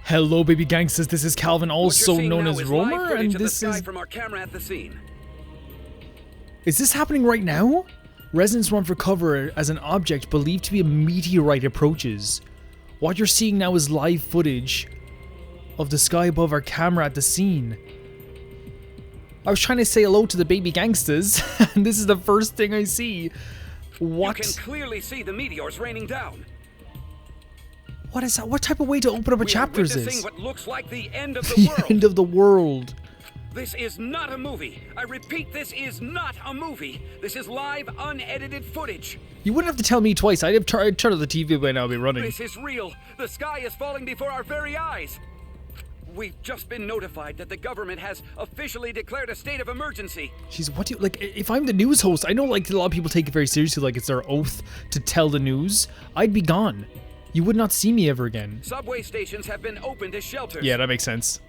Hello, baby gangsters. This is Calvin, also known as Romer, and this is from our camera at the scene. Is this happening right now? Residents run for cover as an object believed to be a meteorite approaches. What you're seeing now is live footage of the sky above our camera at the scene. I was trying to say hello to the baby gangsters, and this is the first thing I see. What? You can clearly see the meteors raining down. What is that? What type of way to open up a chapter is this? What looks like the end of the The world. end of the world. This is not a movie. I repeat, this is not a movie. This is live, unedited footage. You wouldn't have to tell me twice. I'd have turned on the TV by now. I'd be running. This is real. The sky is falling before our very eyes. We've just been notified that the government has officially declared a state of emergency. Jeez, what do you, like, if I'm the news host, I know, like, a lot of people take it very seriously, like it's their oath to tell the news. I'd be gone. You would not see me ever again. Subway stations have been opened as shelters. Yeah, that makes sense.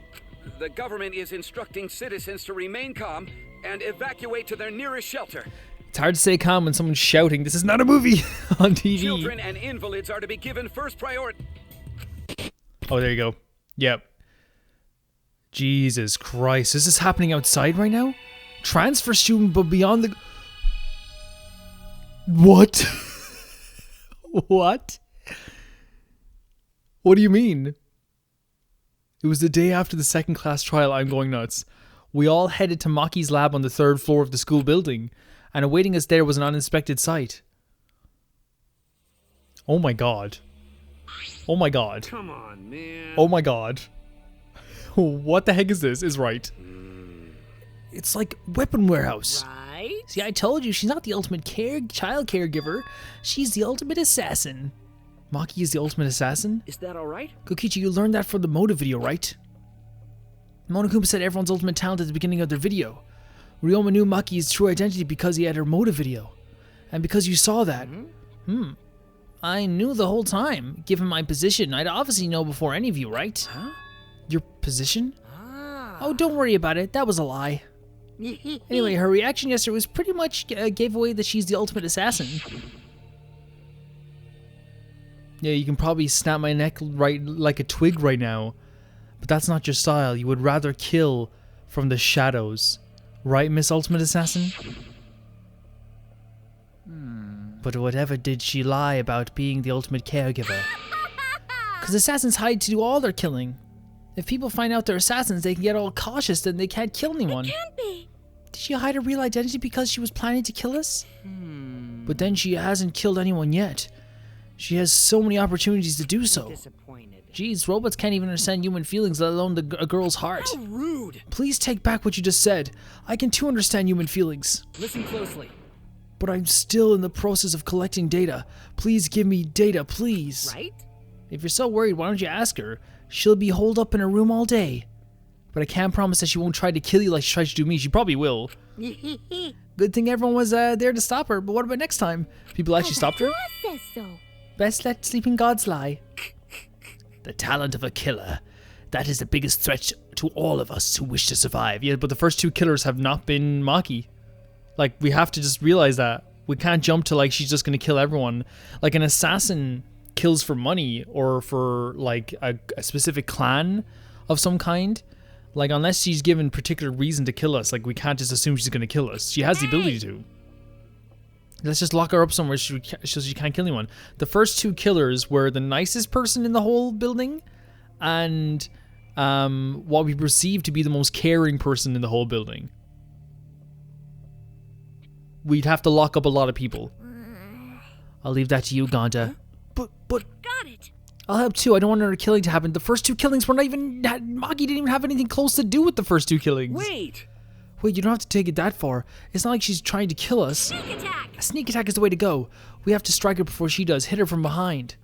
The government is instructing citizens to remain calm and evacuate to their nearest shelter. It's hard to stay calm when someone's shouting, "This is not a movie," on TV. Children and invalids are to be given first priority. Oh, there you go. Yep. Jesus Christ. Is this happening outside right now? Transfer student, but beyond the... What? What? What do you mean? It was the day after the second class trial. I'm going nuts. We all headed to Maki's lab on the 3rd floor of the school building, and awaiting us there was an uninspected sight. Oh my god. Oh my god. Come on, man. Oh my god. What the heck is this? Is right. It's like weapon warehouse. Right? See, I told you, she's not the ultimate child caregiver. She's the ultimate assassin. Maki is the ultimate assassin? Is that alright? Kokichi, you learned that from the motive video, right? Monokuma said everyone's ultimate talent at the beginning of their video. Ryoma knew Maki's true identity because he had her motive video. And because you saw that. I knew the whole time. Given my position, I'd obviously know before any of you, right? Huh? Your position? Ah. Oh, don't worry about it. That was a lie. Anyway, her reaction yesterday was pretty much gave away that she's the ultimate assassin. Yeah, you can probably snap my neck right like a twig right now, but that's not your style. You would rather kill from the shadows, right, Miss Ultimate Assassin? But whatever did she lie about being the ultimate caregiver? Because assassins hide to do all their killing. If people find out they're assassins, they can get all cautious and they can't kill anyone. It can't be. Did she hide her real identity because she was planning to kill us? But then she hasn't killed anyone yet. She has so many opportunities to do so. Disappointed. Jeez, robots can't even understand human feelings, let alone a girl's heart. How rude. Please take back what you just said. I can too understand human feelings. Listen closely. But I'm still in the process of collecting data. Please give me data, please. Right? If you're so worried, why don't you ask her? She'll be holed up in her room all day. But I can't promise that she won't try to kill you like she tried to do me. She probably will. Good thing everyone was there to stop her, but what about next time? People actually stopped her? Says so. Best let sleeping gods lie. The talent of a killer. That is the biggest threat to all of us who wish to survive. Yeah, but the first two killers have not been Maki. Like, we have to just realize that. We can't jump to, like, she's just gonna kill everyone. Like, an assassin kills for money or for, like, a specific clan of some kind. Like, unless she's given particular reason to kill us, like, we can't just assume she's gonna kill us. She has the ability to. Let's just lock her up somewhere so she can't kill anyone. The first two killers were the nicest person in the whole building and what we perceive to be the most caring person in the whole building. We'd have to lock up a lot of people. I'll leave that to you, Ganda. But Got it. I'll help too. I don't want another killing to happen. The first two killings were not even... Maki didn't even have anything close to do with the first two killings. Wait, you don't have to take it that far. It's not like she's trying to kill us. Sneak attack. A sneak attack is the way to go. We have to strike her before she does. Hit her from behind.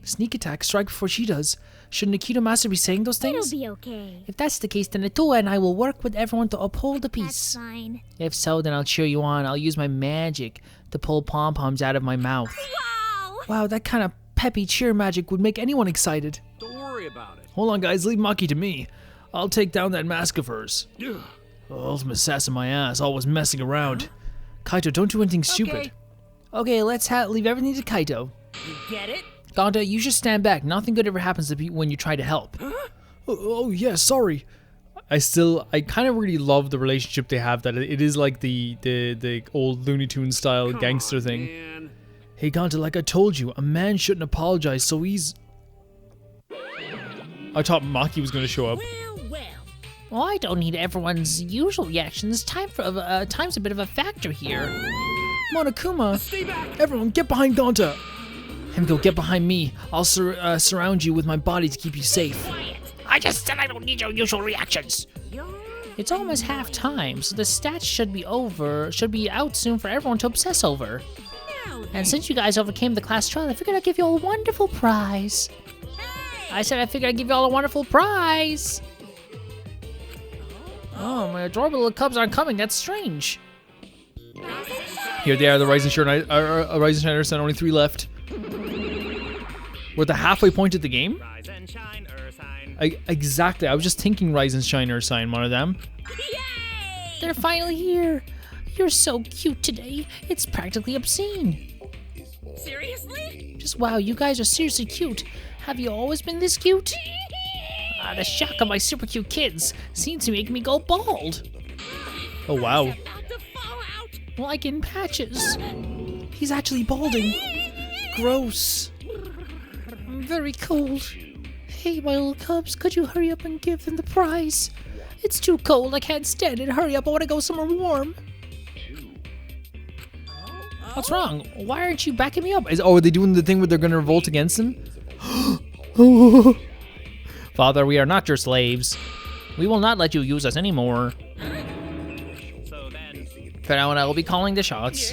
Sneak attack, strike before she does. Should Nikito Master be saying those things? It'll be okay. If that's the case, then Atua and I will work with everyone to uphold the That's peace. fine. If so, then I'll cheer you on. I'll use my magic to pull pom-poms out of my mouth. Wow. Wow, that kind of peppy cheer magic would make anyone excited. Don't worry about it. Hold on, guys. Leave Maki to me. I'll take down that mask of hers. Ultimate assassin my ass, always messing around. Kaito, don't do anything stupid. Okay, let's leave everything to Kaito. You get it? Gonta, you just stand back. Nothing good ever happens to when you try to help. Oh yeah, sorry. I kind of really love the relationship they have. That it is like the old Looney Tunes style gangster thing. Man. Hey Gonta, like I told you, a man shouldn't apologize so easy. I thought Maki was gonna show up. Well, I don't need everyone's usual reactions. Time's a bit of a factor here. Monokuma, Stay back! everyone get behind Gonta. Himiko, get behind me. I'll surround you with my body to keep you safe. I just said I don't need your usual reactions. It's almost half time, so the stats should be out soon for everyone to obsess over. And since you guys overcame the class trial, I figured I'd give you all a wonderful prize. I said I figured I'd give you all a wonderful prize. Oh, my adorable little cubs aren't coming. That's strange. Here they are, the Rising Shiners, and only 3 left. We're at the halfway point of the game? Rise and shine, Ursine. Exactly, I was just thinking Rise and Shine Ursine, one of them. They're finally here. You're so cute today. It's practically obscene. Seriously? Just wow, you guys are seriously cute. Have you always been this cute? The shock of my super cute kids seems to make me go bald. Oh wow. About to fall out. Like in patches. He's actually balding. Gross. I'm very cold. Hey, my little cubs, could you hurry up and give them the prize? It's too cold, I can't stand it. Hurry up, I want to go somewhere warm. What's wrong? Why aren't you backing me up? Are they doing the thing where they're gonna revolt against him? Father, we are not your slaves. We will not let you use us anymore. So then, Pharaoh and I will be calling the shots.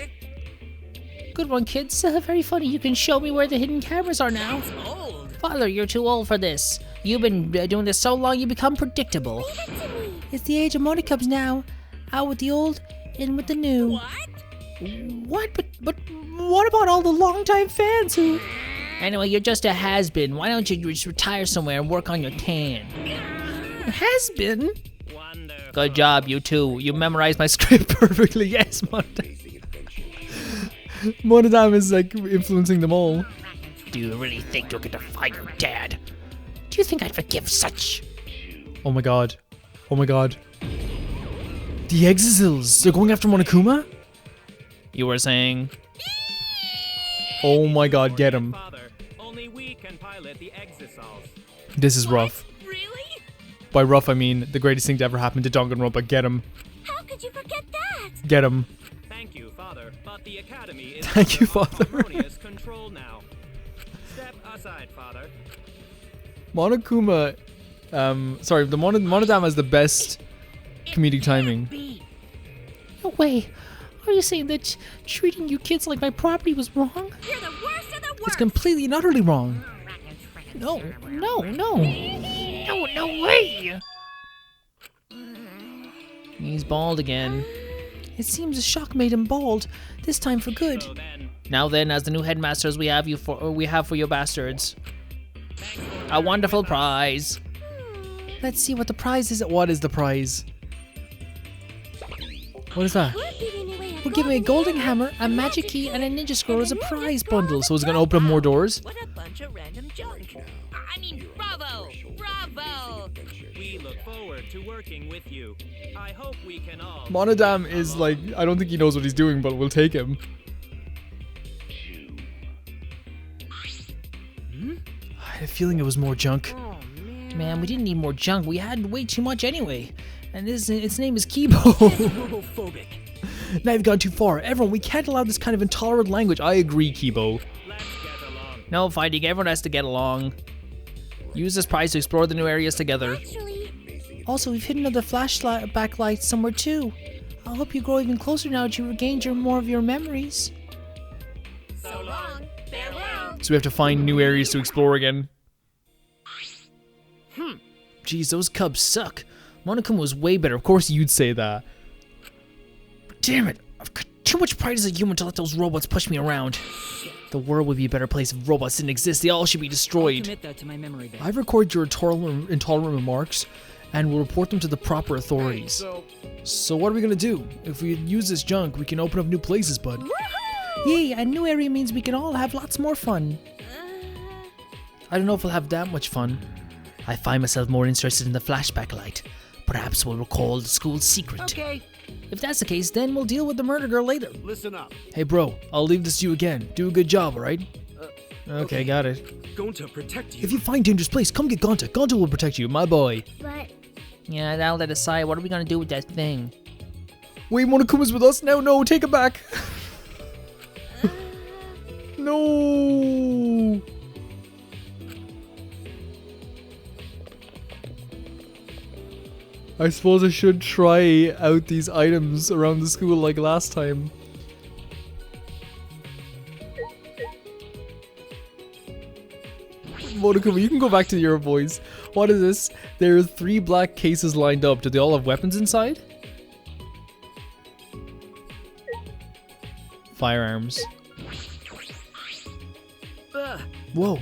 Good one, kids. Very funny. You can show me where the hidden cameras are now. Father, you're too old for this. You've been doing this so long you become predictable. It's the age of Monokubs now. Out with the old, in with the new. What? But what about all the longtime fans who... Anyway, you're just a has-been. Why don't you just retire somewhere and work on your tan? Has-been? wonderful. Good job, you two. You memorized my script perfectly. Yes, Monodam is like influencing them all. Do you really think you'll get to find your dad? Do you think I'd forgive such? Oh my god. Oh my god. The Exils! They're going after Monokuma? You were saying? Oh my god, get him. Father, only we can pilot the Exisals. This is rough. Really? By rough, I mean the greatest thing to ever happen to Danganronpa. Get him. How could you forget that? Get him. Thank you, Father, but the Academy is Thank you, under Father. harmonious control now. Step aside, Father. Monokuma, sorry, the Monodam has the best comedic timing. No way. Are you saying that treating you kids like my property was wrong? You're the worst of the worst. It's completely and utterly wrong. No way. He's bald again. It seems the shock made him bald, this time for good. So then, Now then, as the new headmasters, we have for your bastards a wonderful prize. Let's see what the prize is. What is the prize? What is that? We're giving a golden hammer, a magic key, and a ninja scroll as a prize bundle. So is it going to open up more doors? What a bunch of random junk. I mean, bravo! Bravo! we look forward to working with you. I hope we can all... Monodam is like, I don't think he knows what he's doing, but we'll take him. I had a feeling it was more junk. Man, we didn't need more junk. We had way too much anyway. And its name is Kibo. Homophobic. Now you've gone too far. Everyone, we can't allow this kind of intolerant language. I agree, Kibo. Let's get along. No fighting. Everyone has to get along. Use this prize to explore the new areas together. Actually, Also, we've hidden another flashlight backlight somewhere too. I hope you grow even closer now that you regained more of your memories. so long. Farewell. So we have to find new areas to explore again. Jeez, those cubs suck. Monokuma was way better. Of course you'd say that. But damn it. I've got too much pride as a human to let those robots push me around. The world would be a better place if robots didn't exist. They all should be destroyed. Commit that to my memory bank. I've recorded your intolerant remarks and will report them to the proper authorities. So what are we gonna do? If we use this junk, we can open up new places, bud. Yay, a new area means we can all have lots more fun. I don't know if we'll have that much fun. I find myself more interested in the flashback light. Perhaps we'll recall the school's secret. Okay. If that's the case, then we'll deal with the murder girl later. Listen up. Hey bro, I'll leave this to you again. Do a good job, alright? Okay, got it. Going to protect you. If you find dangerous place, come get Gonta. Gonta will protect you, my boy. But... Yeah, now let aside, what are we gonna do with that thing? Wait, Monokuma's with us? No, take it back. No. I suppose I should try out these items around the school like last time. Monokuma, you can go back to your boys. What is this? There are 3 black cases lined up. Do they all have weapons inside? Firearms. Whoa.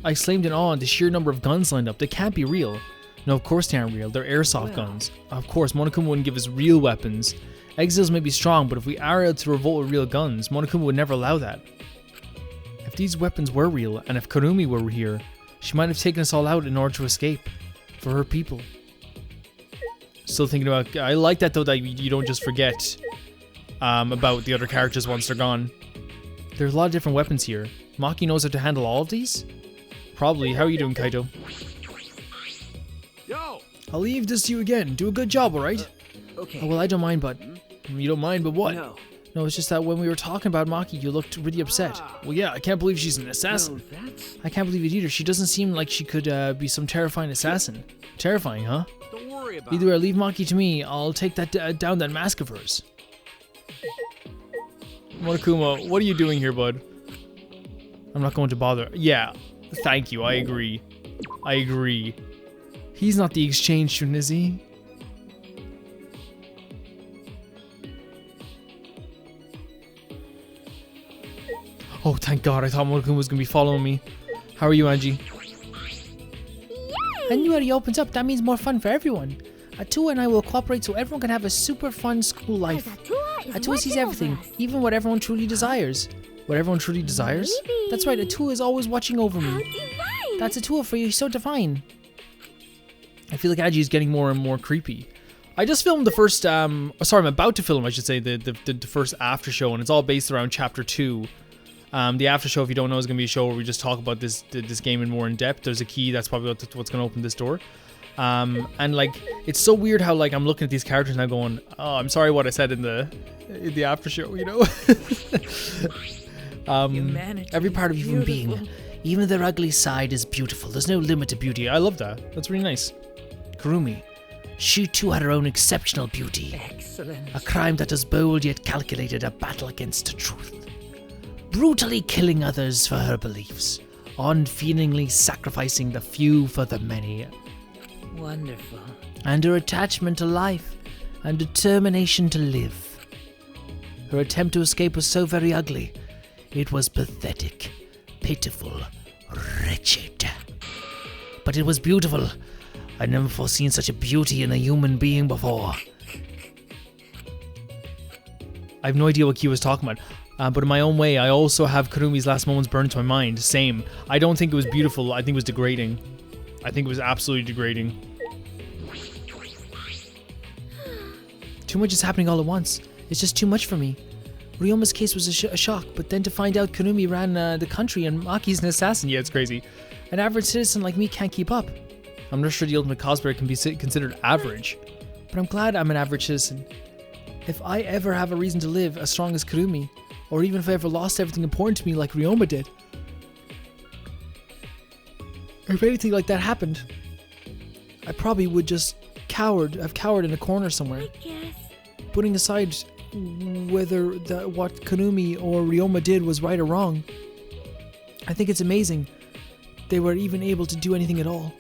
I exclaimed in awe at the sheer number of guns lined up. They can't be real. No, of course they aren't real. They're airsoft guns. Of course, Monokuma wouldn't give us real weapons. Exiles may be strong, but if we are able to revolt with real guns, Monokuma would never allow that. If these weapons were real, and if Kurumi were here, she might have taken us all out in order to escape. For her people. Still thinking about... I like that though, that you don't just forget about the other characters once they're gone. There's a lot of different weapons here. Maki knows how to handle all of these? Probably. How are you doing, Kaito? Yo. I'll leave this to you again. Do a good job, alright? Okay. Oh, well, I don't mind, but... You don't mind, but what? No. No, it's just that when we were talking about Maki, you looked really upset. Well, yeah, I can't believe she's an assassin. No, that's... I can't believe it either. She doesn't seem like she could be some terrifying assassin. Terrifying, huh? Don't worry about Either way, leave Maki to me. I'll take that down that mask of hers. Monokuma, what are you doing here, bud? I'm not going to bother. Yeah, thank you. I agree. I agree. He's not the exchange student, is he? Oh, thank God. I thought Monokuma was going to be following me. How are you, Angie? I knew he opens up, that means more fun for everyone. Atua and I will cooperate so everyone can have a super fun school life. Atua sees everything, even what everyone truly desires. What everyone truly desires? Maybe. That's right, Atua is always watching over How me. divine. That's Atua for you, he's so divine. I feel like Angie is getting more and more creepy. I just filmed the first, sorry, I'm about to film, I should say, the first after show, and it's all based around chapter 2. The after show, if you don't know, is going to be a show where we just talk about this game in more in depth. There's a key, that's probably what's going to open this door. And like, it's so weird how like I'm looking at these characters and I'm going, oh, I'm sorry what I said in the after show, you know? Every part of a human being, even their ugly side, is beautiful. There's no limit to beauty. I love that. That's really nice. Kurumi, she too had her own exceptional beauty. Excellent. A crime that is bold yet calculated, a battle against the truth. Brutally killing others for her beliefs, unfeelingly sacrificing the few for the many. Wonderful. And her attachment to life and determination to live. Her attempt to escape was so very ugly. It was pathetic, pitiful, wretched. But it was beautiful. I'd never foreseen such a beauty in a human being before. I have no idea what Kyo was talking about. But in my own way, I also have Kurumi's last moments burned to my mind. Same. I don't think it was beautiful. I think it was degrading. I think it was absolutely degrading. Too much is happening all at once. It's just too much for me. Ryoma's case was a shock, but then to find out Kurumi ran the country and Maki's an assassin. Yeah, it's crazy. An average citizen like me can't keep up. I'm not sure the ultimate cosplayer can be considered average. But I'm glad I'm an average citizen. If I ever have a reason to live as strong as Kurumi, or even if I ever lost everything important to me like Ryoma did, or if anything like that happened, I probably would just have cowered in a corner somewhere. Yes. Putting aside whether what Kurumi or Ryoma did was right or wrong, I think it's amazing they were even able to do anything at all.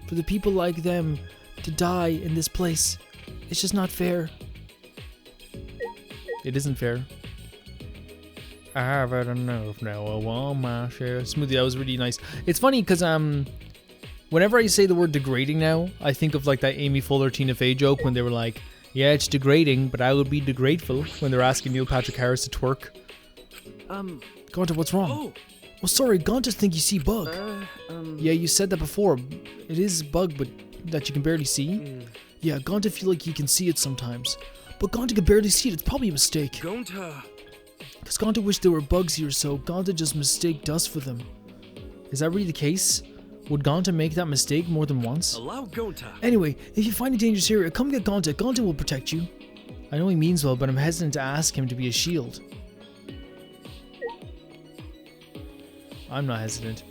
For the people like them to die in this place, it's just not fair. It isn't fair. I have had enough now. I want my share. Smoothie, that was really nice. It's funny because whenever I say the word degrading now, I think of like that Amy Fuller Tina Fey joke when they were like, yeah, it's degrading, but I would be degradeful when they're asking Neil Patrick Harris to twerk. Gonta, what's wrong? Oh, Oh, sorry, Gonta think you see bug. Yeah, you said that before. It is bug, but that you can barely see. Yeah, Gonta feel like you can see it sometimes. But Gonta can barely see it. It's probably a mistake. Gonta. Because Gonta wished there were bugs here, so Gonta just mistake dust for them. Is that really the case? Would Gonta make that mistake more than once? Allow Gonta. Anyway, if you find a dangerous area, come get Gonta. Gonta will protect you. I know he means well, but I'm hesitant to ask him to be a shield. I'm not hesitant.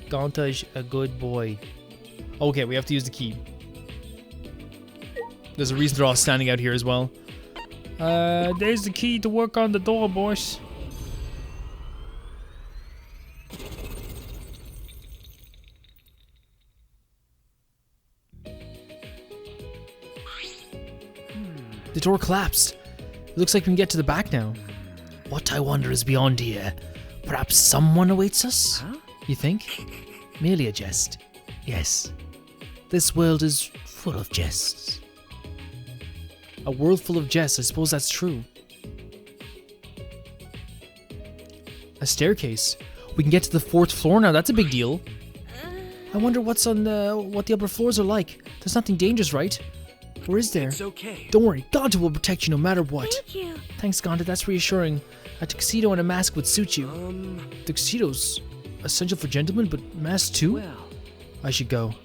Gonta's a good boy. Okay, we have to use the key. There's a reason they're all standing out here as well. There's the key to work on the door, boys. The door collapsed. It looks like we can get to the back now. What I wonder is beyond here. Perhaps someone awaits us? Huh? You think? Merely a jest. Yes. This world is full of jests. A world full of jests, I suppose that's true. A staircase. We can get to the 4th floor now, that's a big deal. I wonder what's on what the upper floors are like. There's nothing dangerous, right? Or is there? It's okay. Don't worry, Gonta will protect you no matter what. Thank you. Thanks, Gonta, that's reassuring. A tuxedo and a mask would suit you. Tuxedo's essential for gentlemen, but mask too? Well. I should go.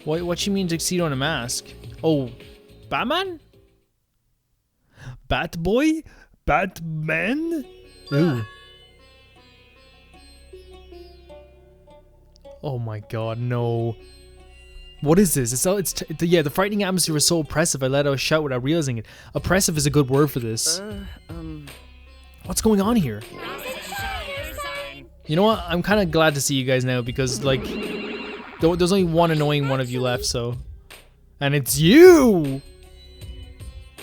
What you mean tuxedo and a mask? Oh, Batman? Batboy? Batman? Ooh. Oh my god, no. What is this? Yeah, the frightening atmosphere was so oppressive I let out a shout without realizing it. Oppressive is a good word for this. What's going on here? You know what? I'm kind of glad to see you guys now because, like, there's only one annoying one of you left, so. And it's you!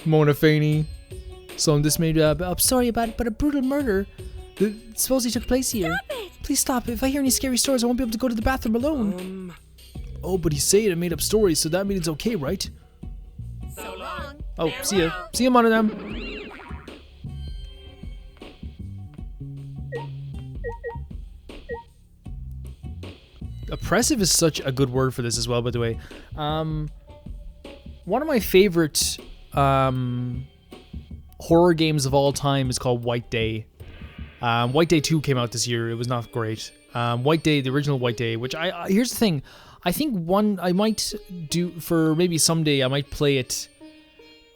Mona Faney. So I'm dismayed. I'm sorry about it, but a brutal murder supposedly took place here. Stop it! Please stop. If I hear any scary stories, I won't be able to go to the bathroom alone. Oh, but he's saying it made up stories, so that means it's okay, right? So long. Oh, see ya. See ya, Monodam. Oppressive is such a good word for this as well, by the way. One of my favorite horror games of all time is called White Day. White Day 2 came out this year. It was not great. White Day, the original White Day, which here's the thing. I think I might do for maybe someday. I might play it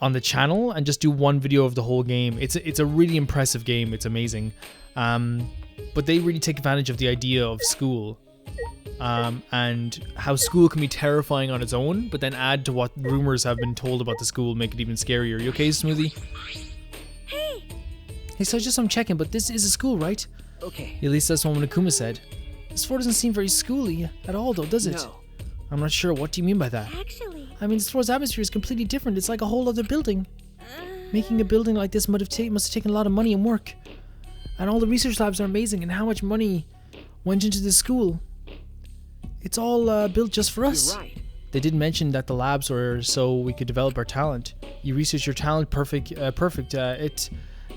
on the channel and just do one video of the whole game. It's a really impressive game. It's amazing. But they really take advantage of the idea of school. And how school can be terrifying on its own, but then add to what rumors have been told about the school, make it even scarier. You okay, Smoothie? Hey, so just I'm checking, but this is a school, right? Okay. At least that's what Monokuma said. This floor doesn't seem very schooly at all, though, does it? No. I'm not sure. What do you mean by that? Actually. I mean, this floor's atmosphere is completely different. It's like a whole other building. Making a building like this must have taken a lot of money and work. And all the research labs are amazing, and how much money went into this school. It's all built just for us. You're right. They did mention that the labs were so we could develop our talent. You research your talent, perfect.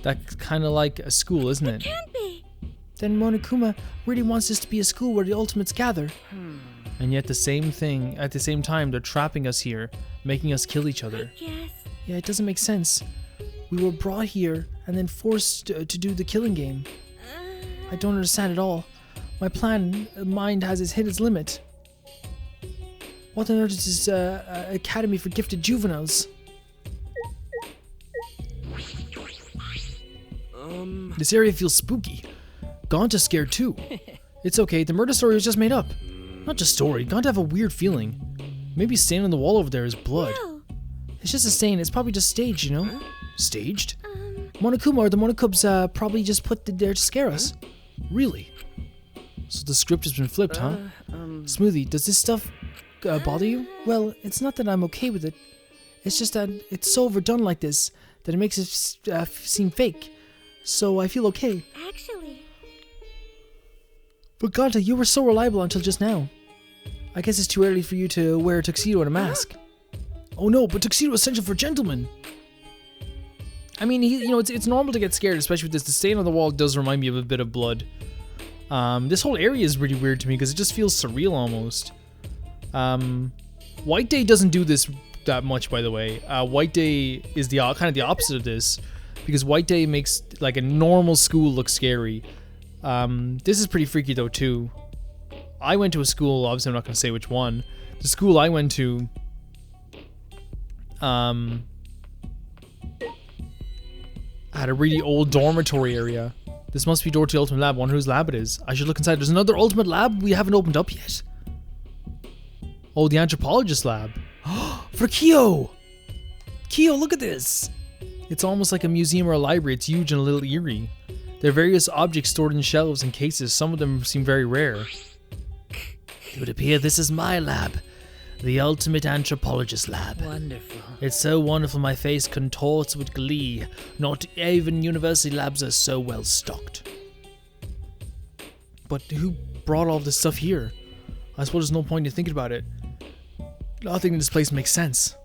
That's kind of like a school, isn't it? Can't be. Then Monokuma really wants this to be a school where the ultimates gather. And yet at the same time, they're trapping us here, making us kill each other. Yes. Yeah, it doesn't make sense. We were brought here and then forced to do the killing game. I don't understand at all. My mind has hit its limit. What on earth is this academy for gifted juveniles? This area feels spooky. Gonta's scared too. It's okay, the murder story was just made up. Not just story, Gonta have a weird feeling. Maybe stain on the wall over there is blood. No. It's just a stain, it's probably just staged, you know? Staged? Monokuma or the Monokubs probably just put it there to scare us. Really? So the script has been flipped, huh? Smoothie, does this stuff bother you? Well, it's not that I'm okay with it. It's just that it's so overdone like this that it makes it seem fake. So I feel okay. Actually. But Gonta, you were so reliable until just now. I guess it's too early for you to wear a tuxedo and a mask. Oh no, but tuxedo is essential for gentlemen. I mean, it's normal to get scared, especially with this. The stain on the wall does remind me of a bit of blood. This whole area is really weird to me because it just feels surreal almost. White Day doesn't do this that much, by the way. White Day is the kind of the opposite of this, because White Day makes like a normal school look scary. This is pretty freaky though too. I went to a school, obviously I'm not going to say which one. The school I went to, had a really old dormitory area. This must be door to the ultimate lab. Wonder whose lab it is. I should look inside. There's another ultimate lab we haven't opened up yet. Oh, the Anthropologist lab. For Kyo! Kyo, look at this! It's almost like a museum or a library. It's huge and a little eerie. There are various objects stored in shelves and cases. Some of them seem very rare. It would appear this is my lab. The ultimate Anthropologist lab. Wonderful. It's so wonderful my face contorts with glee. Not even university labs are so well stocked. But who brought all this stuff here? I suppose there's no point in thinking about it. Nothing in this place makes sense.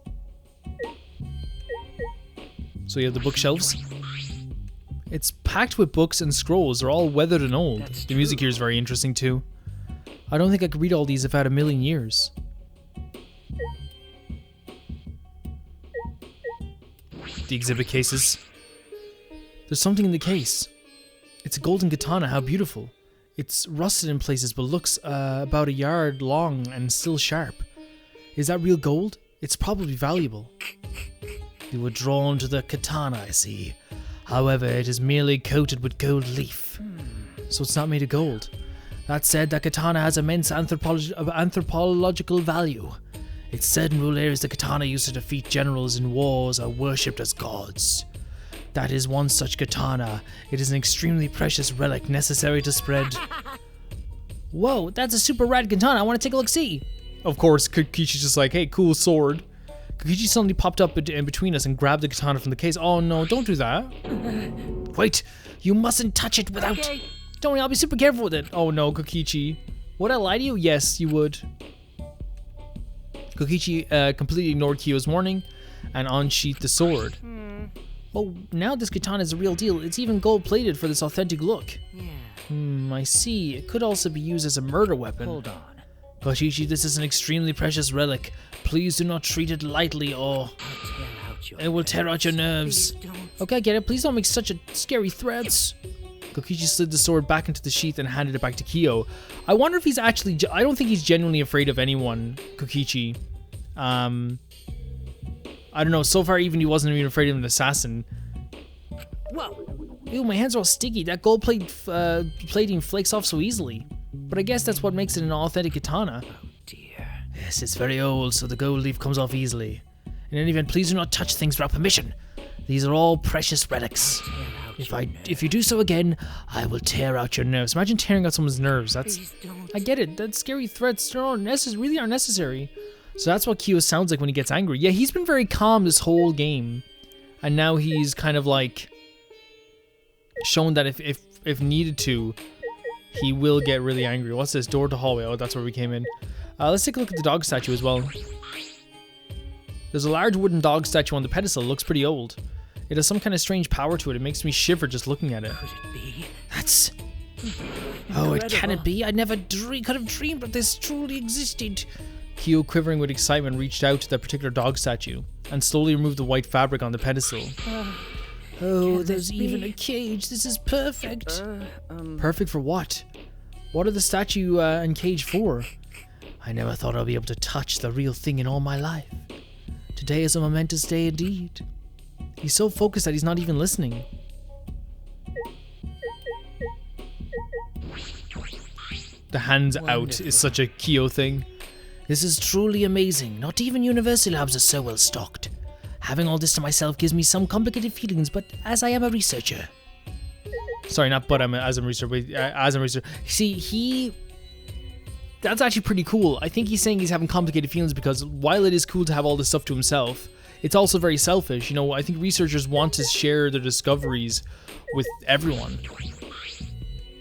So you have the bookshelves. It's packed with books and scrolls. They're all weathered and old. The music here is very interesting too. I don't think I could read all these if I had a million years. The exhibit cases. There's something in the case. It's a golden katana, how beautiful. It's rusted in places but looks about a yard long and still sharp. Is that real gold? It's probably valuable. You were drawn to the katana, I see. However, it is merely coated with gold leaf. So it's not made of gold. That said, that katana has immense anthropological value. It's said in rural areas the katana used to defeat generals in wars are worshipped as gods. That is one such katana. It is an extremely precious relic necessary to spread. Whoa, that's a super rad katana. I want to take a look-see. Of course, Kokichi's just like, hey, cool sword. Kokichi suddenly popped up in between us and grabbed the katana from the case. Oh no, don't do that. Wait, you mustn't touch it without... Okay. Don't worry, I'll be super careful with it. Oh no, Kokichi. Would I lie to you? Yes, you would. Kokichi completely ignored Kyo's warning and unsheathed the sword. Oh, now this katana is a real deal. It's even gold-plated for this authentic look. I see. It could also be used as a murder weapon. Hold on. Kokichi, this is an extremely precious relic. Please do not treat it lightly or it will tear out your nerves. Okay, I get it. Please don't make such a scary threats. Kokichi slid the sword back into the sheath and handed it back to Kyo. I wonder if he's actually... I don't think he's genuinely afraid of anyone, Kokichi. I don't know. So far, even he wasn't even afraid of an assassin. Whoa. Ew, my hands are all sticky. That gold plating flakes off so easily. But I guess that's what makes it an authentic katana. Oh dear. Yes, it's very old, so the gold leaf comes off easily. In any event, please do not touch things without permission. These are all precious relics. If you do so again, I will tear out your nerves. Imagine tearing out someone's nerves. That's... I get it. That scary threats really aren't necessary. So that's what Kyo sounds like when he gets angry. Yeah, he's been very calm this whole game. And now he's kind of like... shown that if needed to, he will get really angry. What's this? Door to hallway. Oh, that's where we came in. Let's take a look at the dog statue as well. There's a large wooden dog statue on the pedestal. It looks pretty old. It has some kind of strange power to it. It makes me shiver just looking at it. Could it be? That's... Oh, it cannot be. I never could have dreamed that this truly existed. Kyo, quivering with excitement, reached out to that particular dog statue and slowly removed the white fabric on the pedestal. Oh, there's even a cage. This is perfect. Perfect for what? What are the statue and cage for? I never thought I'd be able to touch the real thing in all my life. Today is a momentous day indeed. He's so focused that he's not even listening. The hands out is such a Kyo thing. This is truly amazing. Not even university labs are so well stocked. Having all this to myself gives me some complicated feelings, but as I am a researcher... Sorry, not but as I'm a researcher. See, that's actually pretty cool. I think he's saying he's having complicated feelings because while it is cool to have all this stuff to himself, it's also very selfish. You know, I think researchers want to share their discoveries with everyone.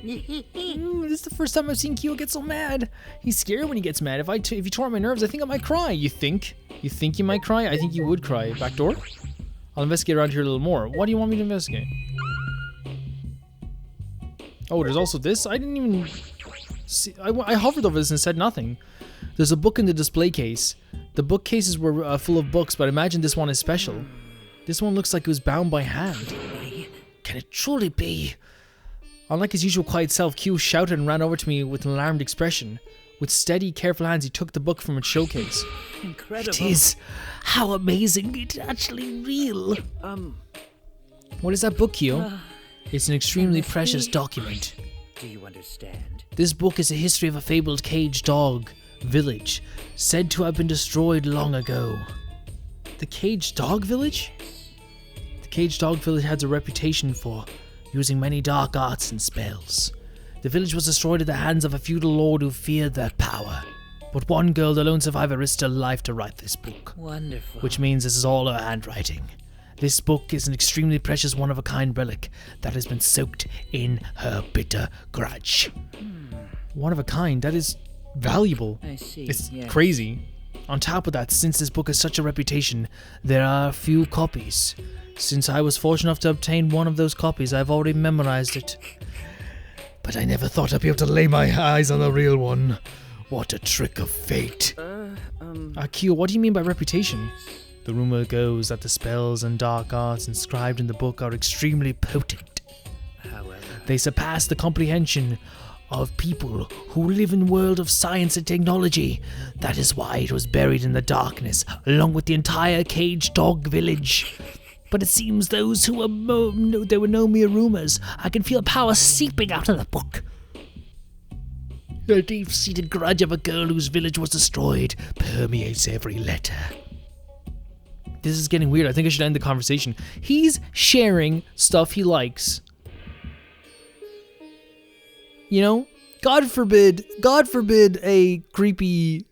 This is the first time I've seen Kyo get so mad. He's scared when he gets mad. If you tore my nerves, I think I might cry. You think? You think you might cry? I think you would cry. Back door? I'll investigate around here a little more. What do you want me to investigate? Oh, there's also this? I didn't even see. I hovered over this and said nothing. There's a book in the display case. The bookcases were full of books, but I imagine this one is special. This one looks like it was bound by hand. Can it truly be? Unlike his usual quiet self, Q shouted and ran over to me with an alarmed expression. With steady, careful hands, he took the book from its showcase. Incredible. It is. How amazing. It's actually real. What is that book, Q? It's an extremely precious document. Do you understand? This book is a history of a fabled caged dog village, said to have been destroyed long ago. The caged dog village? The caged dog village has a reputation for using many dark arts and spells. The village was destroyed at the hands of a feudal lord who feared their power. But one girl, the lone survivor, risked her life to write this book. Wonderful. Which means this is all her handwriting. This book is an extremely precious one-of-a-kind relic that has been soaked in her bitter grudge. One of a kind, that is valuable. I see. It's yes. crazy. On top of that, since this book has such a reputation, there are a few copies. Since I was fortunate enough to obtain one of those copies, I've already memorized it. But I never thought I'd be able to lay my eyes on the real one. What a trick of fate. Q, what do you mean by reputation? The rumor goes that the spells and dark arts inscribed in the book are extremely potent. However, they surpass the comprehension of people who live in the world of science and technology. That is why it was buried in the darkness, along with the entire caged dog village. But it seems those who were there were no mere rumors. I can feel power seeping out of the book. The deep-seated grudge of a girl whose village was destroyed permeates every letter. This is getting weird. I think I should end the conversation. He's sharing stuff he likes. You know, God forbid a creepy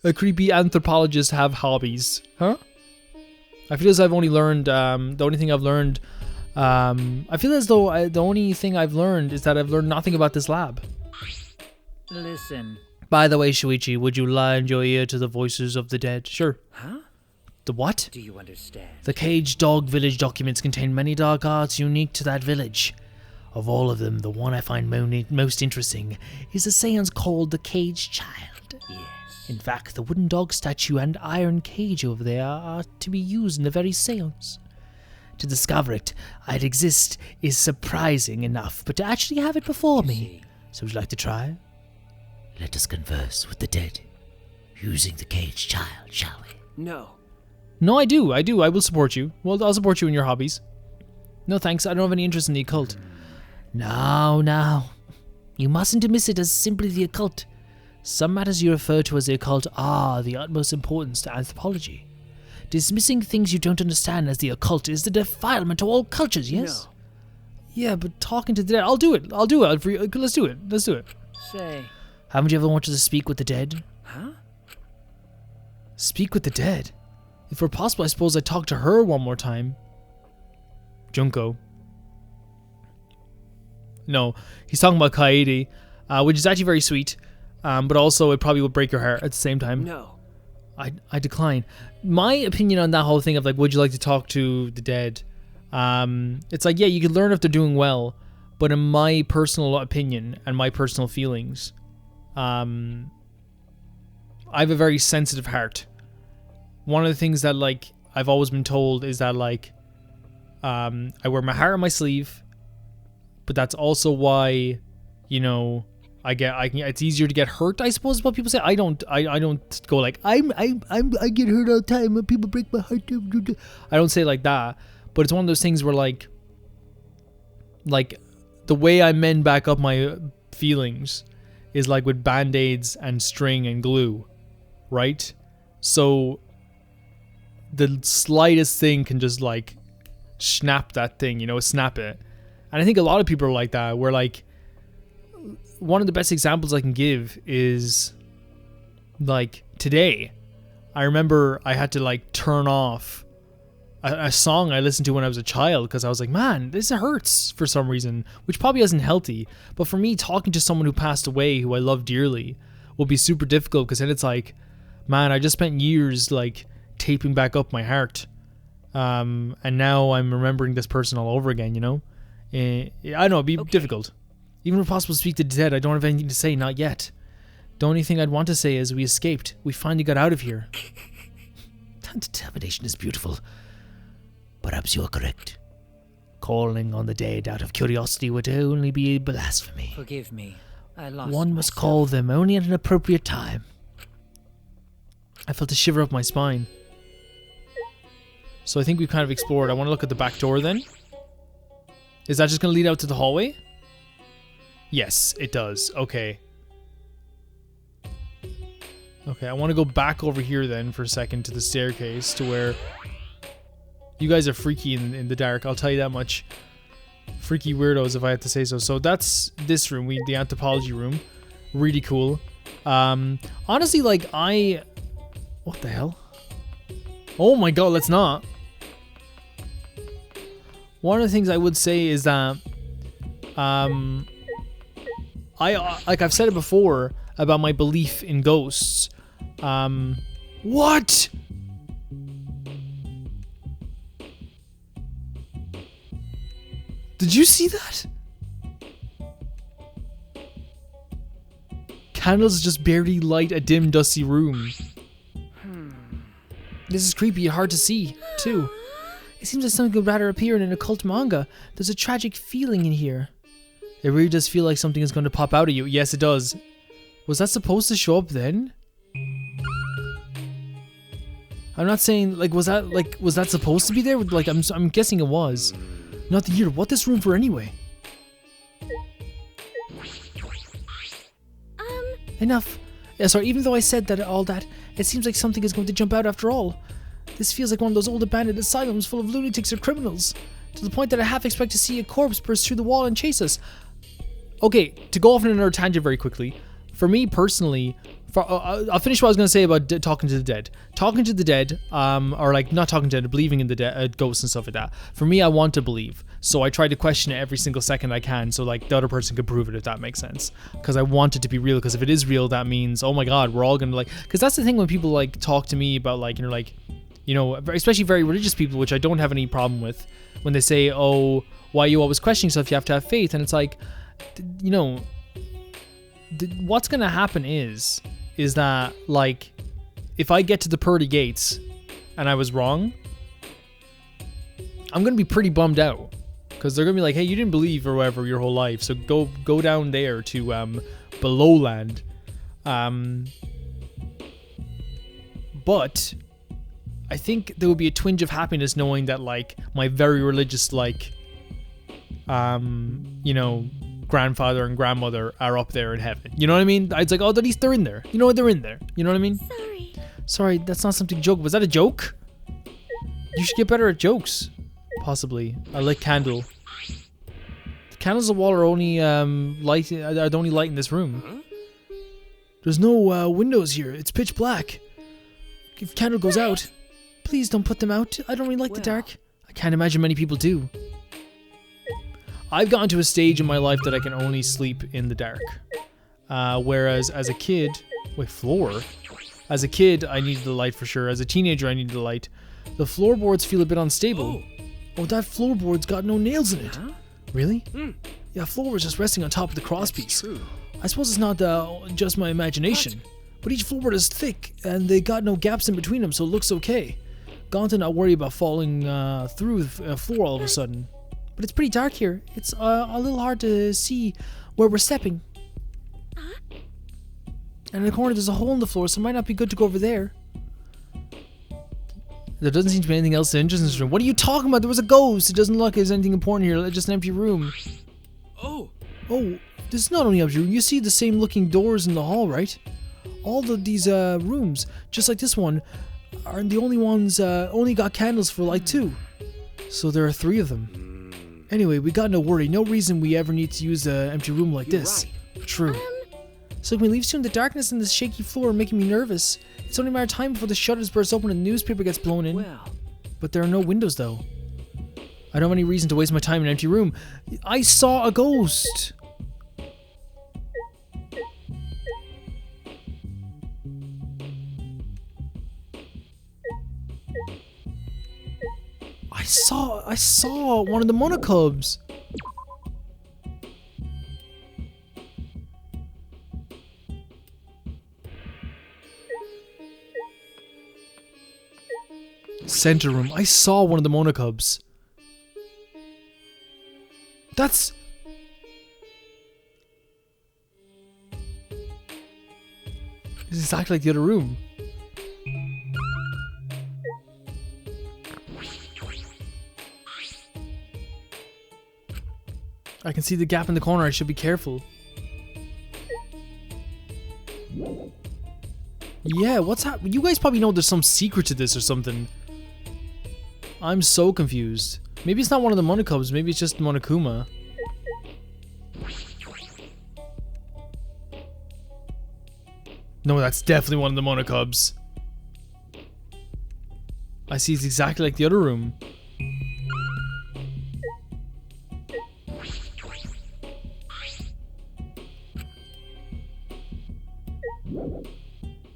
anthropologist have hobbies, huh? I feel as I've only learned, the only thing I've learned, I feel as though the only thing I've learned is that I've learned nothing about this lab. Listen. By the way, Shuichi, would you lend your ear to the voices of the dead? Sure. huh? The what? Do you understand? The caged dog village documents contain many dark arts unique to that village. Of all of them, the one I find most interesting is a seance called the Caged Child. Yes. In fact, the wooden dog statue and iron cage over there are to be used in the very seance. To discover it exist is surprising enough, but to actually have it before me. So would you like to try? Let us converse with the dead, using the Caged Child, shall we? No. No, I do. I will support you. Well, I'll support you in your hobbies. No thanks, I don't have any interest in the occult. Now. You mustn't dismiss it as simply the occult. Some matters you refer to as the occult are the utmost importance to anthropology. Dismissing things you don't understand as the occult is the defilement to all cultures, yes? No. Yeah, but talking to the dead, I'll do it. Let's do it. Say. Haven't you ever wanted to speak with the dead? Huh? Speak with the dead? If it were possible, I suppose I'd talk to her one more time. Junko. No, he's talking about Kaede, which is actually very sweet, but also it probably would break your heart at the same time. No. I decline. My opinion on that whole thing of like, would you like to talk to the dead? It's like, yeah, you can learn if they're doing well, but in my personal opinion and my personal feelings, I have a very sensitive heart. One of the things that like I've always been told is that like I wear my heart on my sleeve, but that's also why, you know, it's easier to get hurt, I suppose is what people say. I don't go like I get hurt all the time when people break my heart. I don't say it like that, but it's one of those things where like the way I mend back up my feelings is like with band-aids and string and glue, right? So the slightest thing can just like snap that thing, you know, snap it. And I think a lot of people are like that, where like one of the best examples I can give is like today. I remember I had to like turn off a song I listened to when I was a child because I was like, man, this hurts for some reason, which probably isn't healthy. But for me, talking to someone who passed away, who I love dearly, will be super difficult because then it's like, man, I just spent years like taping back up my heart. And now I'm remembering this person all over again, you know? I know, it'd be difficult. Even if possible to speak to the dead, I don't have anything to say, not yet. The only thing I'd want to say is we escaped. We finally got out of here. That determination is beautiful. Perhaps you are correct. Calling on the dead out of curiosity would only be blasphemy. Forgive me. I lost One must myself. call them only at an appropriate time. I felt a shiver up my spine. So I think we've kind of explored. I want to look at the back door then. Is that just going to lead out to the hallway? Yes, it does. Okay. Okay, I want to go back over here then for a second to the staircase to where... You guys are freaky in the dark, I'll tell you that much. Freaky weirdos, if I had to say so. So that's this room, the anthropology room. Really cool. Honestly, like, what the hell? Oh my god, let's not. One of the things I would say is that... like I've said it before about my belief in ghosts. What? Did you see that? Candles just barely light a dim, dusty room. This is creepy and hard to see, too. It seems like something would rather appear in an occult manga. There's a tragic feeling in here. It really does feel like something is going to pop out of you. Yes, it does. Was that supposed to show up then? I'm not saying, like, was that supposed to be there? Like, I'm guessing it was. Not the year. What this room for anyway? Enough. Yeah, sorry, even though I said that all that, it seems like something is going to jump out after all. This feels like one of those old abandoned asylums full of lunatics or criminals. To the point that I half expect to see a corpse burst through the wall and chase us. Okay, to go off on another tangent very quickly. For me personally, I'll finish what I was going to say about talking to the dead. Talking to the dead, or like not talking to the dead, believing in the dead, ghosts and stuff like that. For me, I want to believe. So I try to question it every single second I can so like the other person can prove it, if that makes sense. Because I want it to be real, because if it is real, that means, oh my god, we're all going to like... Because that's the thing when people like talk to me about like, you know, especially very religious people, which I don't have any problem with, when they say, oh, why are you always questioning stuff? You have to have faith. And it's like, you know, what's going to happen is that, like, if I get to the pearly gates and I was wrong, I'm going to be pretty bummed out. Because they're going to be like, hey, you didn't believe or whatever your whole life, so go down there to below land. But I think there would be a twinge of happiness knowing that, like, my very religious, like, you know, grandfather and grandmother are up there in heaven. You know what I mean? It's like, oh, at least they're in there. You know what? They're in there. You know what I mean? Sorry, that's not something to joke. Was that a joke? You should get better at jokes. Possibly. I like candle. The candles on the wall are only are the only light in this room. There's no windows here. It's pitch black. If candle goes out, please don't put them out. I don't really like the dark. I can't imagine many people do. I've gotten to a stage in my life that I can only sleep in the dark. Whereas as a kid... Wait, floor? As a kid, I needed the light for sure. As a teenager, I needed the light. The floorboards feel a bit unstable. Oh, that floorboard's got no nails in it. Really? Yeah, floor was just resting on top of the crosspiece. I suppose it's not just my imagination. But each floorboard is thick, and they got no gaps in between them, so it looks okay. Gone to not worry about falling through the floor all of a sudden. But it's pretty dark here. It's a little hard to see where we're stepping. And in the corner there's a hole in the floor, so it might not be good to go over there. There doesn't seem to be anything else interesting in this room. What are you talking about? There was a ghost. It doesn't look like there's anything important here. It's just an empty room. Oh, this is not only empty room. You see the same looking doors in the hall, right? All of these rooms, just like this one, are the only ones only got candles for light too. So there are 3 of them. Anyway, we got no worry. No reason we ever need to use an empty room like this. Right. True. So can we leave soon? The darkness and the shaky floor are making me nervous. It's only a matter of time before the shutters burst open and the newspaper gets blown in. But there are no windows though. I don't have any reason to waste my time in an empty room. I saw a ghost. I saw one of the Monokubs. Center room. I saw one of the Monokubs. That's... This is exactly like the other room. I can see the gap in the corner. I should be careful. Yeah, what's happening? You guys probably know there's some secret to this or something. I'm so confused. Maybe it's not one of the Monokubs. Maybe it's just Monokuma. No, that's definitely one of the Monokubs. I see it's exactly like the other room.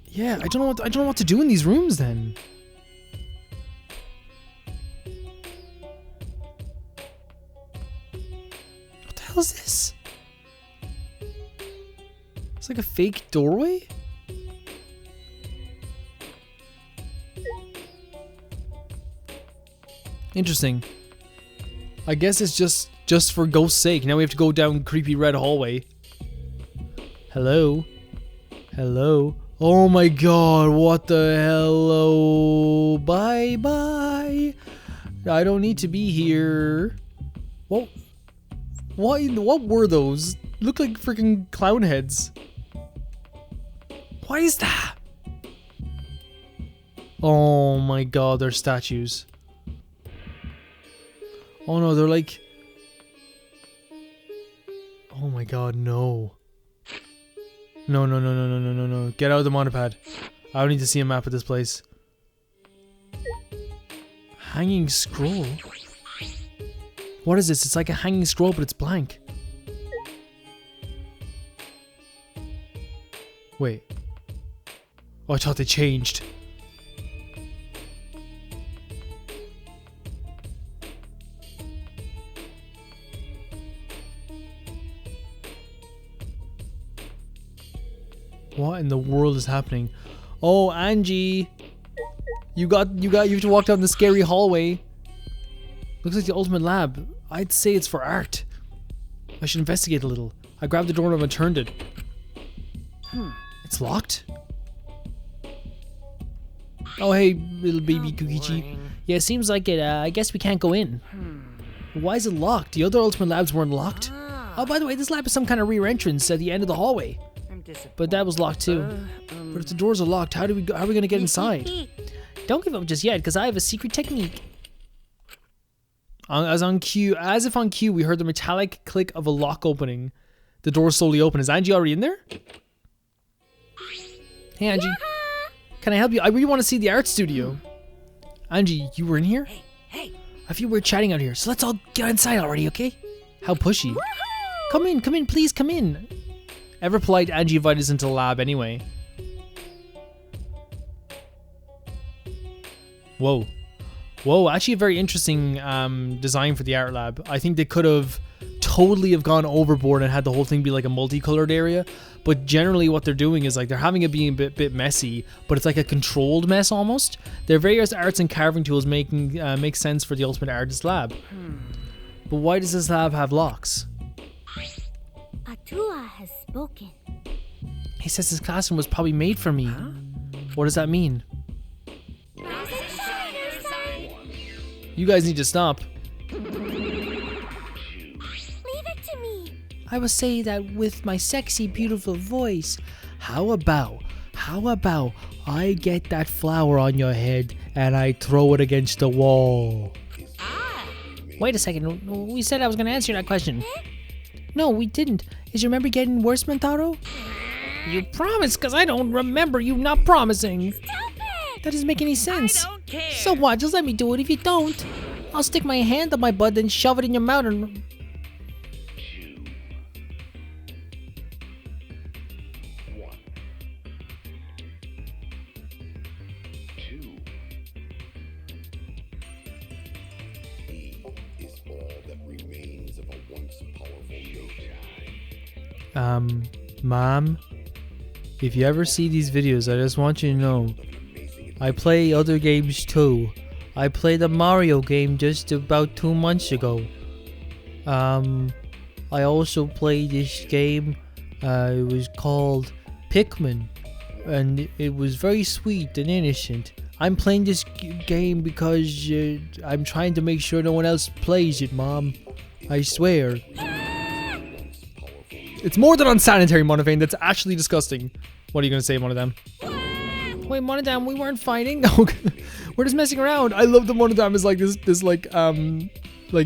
Yeah, I don't know what to do in these rooms then. What the hell is this? It's like a fake doorway? Interesting. I guess it's just for ghost's sake. Now we have to go down creepy red hallway. Hello? Hello? Oh my god, what the hello? Bye bye. I don't need to be here. What? What were those? Look like freaking clown heads. Why is that? Oh my god, they're statues. Oh no, they're like... Oh my god, no. No, no, no, no, no, no, no, no. Get out of the monopad. I don't need to see a map of this place. Hanging scroll? What is this? It's like a hanging scroll, but it's blank. Wait. Oh, I thought they changed. What in the world is happening? Oh, Angie! You have to walk down the scary hallway. Looks like the ultimate lab. I'd say it's for art. I should investigate a little. I grabbed the doorknob and turned it. It's locked? Oh hey, little baby Kukichi. Yeah, it seems like it. I guess we can't go in. Why is it locked? The other ultimate labs weren't locked. Oh, by the way, this lab is some kind of rear entrance at the end of the hallway. But that was locked too. But if the doors are locked, how are we gonna get inside? Don't give up just yet, because I have a secret technique. As if on cue, we heard the metallic click of a lock opening. The door slowly opened. Is Angie already in there? Hey Angie, can I help you? I really want to see the art studio. Angie, you were in here? Hey. I feel we're chatting out here, so let's all get inside already, okay? How pushy. Come in, please, come in. Ever polite, Angie invited us into the lab anyway. Whoa. Whoa, actually a very interesting design for the art lab. I think they could have totally have gone overboard and had the whole thing be like a multicolored area. But generally what they're doing is like they're having it being a bit messy, but it's like a controlled mess almost. Their various arts and carving tools make sense for the Ultimate Artist Lab. But why does this lab have locks? Atua has spoken. He says his classroom was probably made for me. What does that mean? You guys need to stop. Leave it to me. I will say that with my sexy, beautiful voice. How about I get that flower on your head and I throw it against the wall? Wait a second. We said I was going to answer that question. No, we didn't. Is your memory getting worse, Mentaro? You promised, because I don't remember you not promising. Stop it! That doesn't make any sense. I don't care. So what? Just let me do it. If you don't, I'll stick my hand up my butt and shove it in your mouth and... Mom, if you ever see these videos, I just want you to know, I play other games too. I played a Mario game just about 2 months ago. I also played this game. It was called Pikmin, and it was very sweet and innocent. I'm playing this game because I'm trying to make sure no one else plays it, Mom. I swear. It's more than unsanitary, Monofane. That's actually disgusting. What are you gonna say, Monodam? Wait, Monodam, we weren't fighting. We're just messing around. I love that Monodam is like this like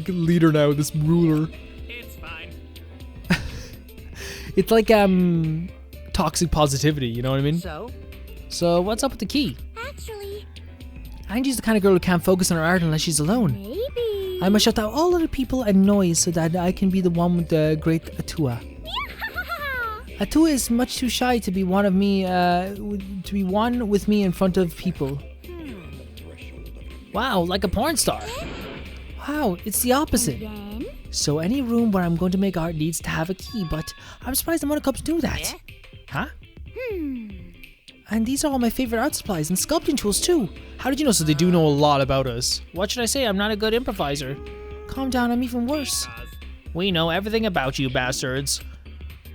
leader now, this ruler. It's fine. It's like toxic positivity, you know what I mean? So what's up with the key? Actually, Angie's the kind of girl who can't focus on her art unless she's alone. maybe. I must shut out all other people and noise so that I can be the one with the great Atua. Atua is much too shy to be one with me in front of people. Wow, like a porn star. Wow, it's the opposite. Then, So any room where I'm going to make art needs to have a key, but I'm surprised the Monokubs do that. Huh? And these are all my favorite art supplies and sculpting tools too. How did you know? So they do know a lot about us. What should I say? I'm not a good improviser. Calm down, I'm even worse. We know everything about you, bastards.